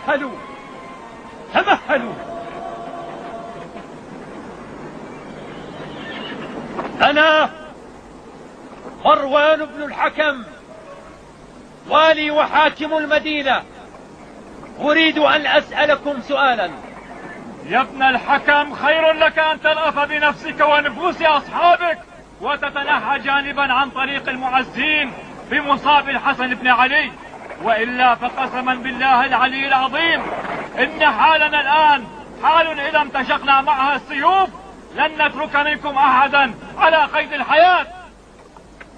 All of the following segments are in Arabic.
تمهلوا تمهلوا. أنا مروان بن الحكم والي وحاكم المدينة، أريد أن أسألكم سؤالا. يا ابن الحكم، خير لك أن تلأف بنفسك ونفوس أصحابك وتتنحى جانبا عن طريق المعزين بمصاب الحسن بن علي، وإلا فقسما بالله العلي العظيم إن حالنا الآن حال إذا امتشقنا معها السيوف لن نترك منكم أحدا على قيد الحياة.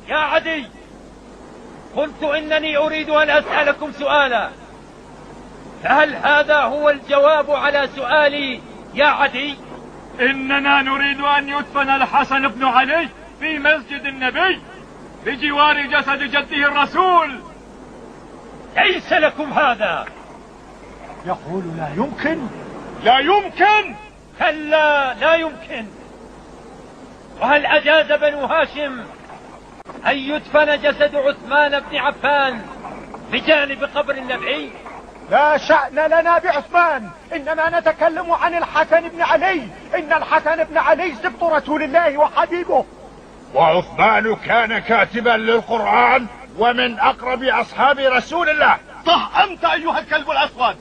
يا عدي، قلت إنني أريد أن أسألكم سؤالا، فهل هذا هو الجواب على سؤالي يا عدي؟ إننا نريد أن يدفن الحسن بن علي في مسجد النبي بجوار جسد جده الرسول. ليس لكم هذا. يقول لا يمكن. لا يمكن. كلا لا يمكن. وهل أجاز بنو هاشم أن يدفن جسد عثمان بن عفان بجانب قبر النبي؟ لا شأن لنا بعثمان، إنما نتكلم عن الحسن بن علي. إن الحسن بن علي سبط رسول الله وحبيبه، وعثمان كان كاتبا للقرآن ومن أقرب أصحاب رسول الله. صح أنت أيها الكلب الأسود،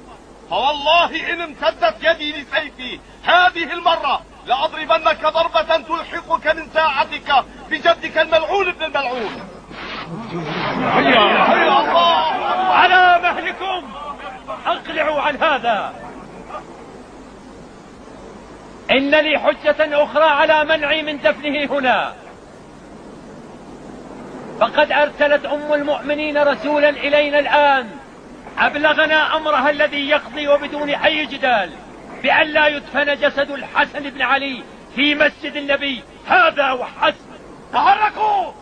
فوالله إن امتدت يدي لسيفي هذه المرة لأضربنك ضربة تلحقك من ساعتك بجدك الملعون ابن الملعون. يا الله، على مهلكم، أقلعوا عن هذا. إن لي حجة أخرى على منعي من دفنه هنا. فقد أرسلت أم المؤمنين رسولا إلينا الآن أبلغنا أمرها الذي يقضي وبدون أي جدال بأن لا يدفن جسد الحسن بن علي في مسجد النبي، هذا وحسب. تحركوا.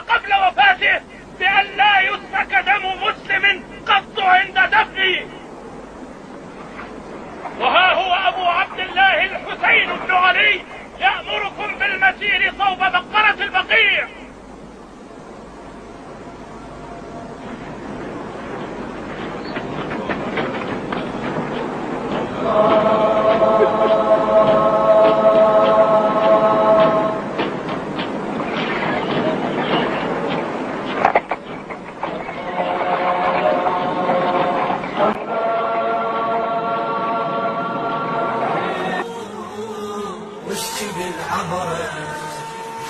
قبل وفاته بأن لا يسفك دم مسلم قط عند دفنه، وها هو أبو عبد الله الحسين بن علي يأمركم بالمسير صوب مقبرة البقيع.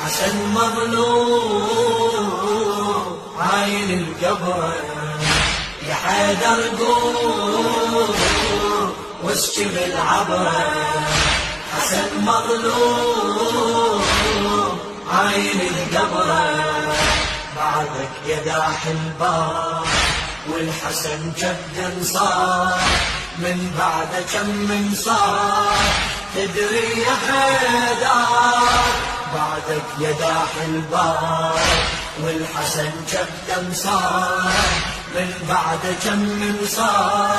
حسن مظلوم عاين القبر يا حيدر قوم واسكب العبرة. حسن مظلوم عاين القبر بعدك يا داح البار والحسن جدا صار من بعد كم من صار تدري يا حيدر بعدك يا داح البار والحسن كم صار من بعد كم من صار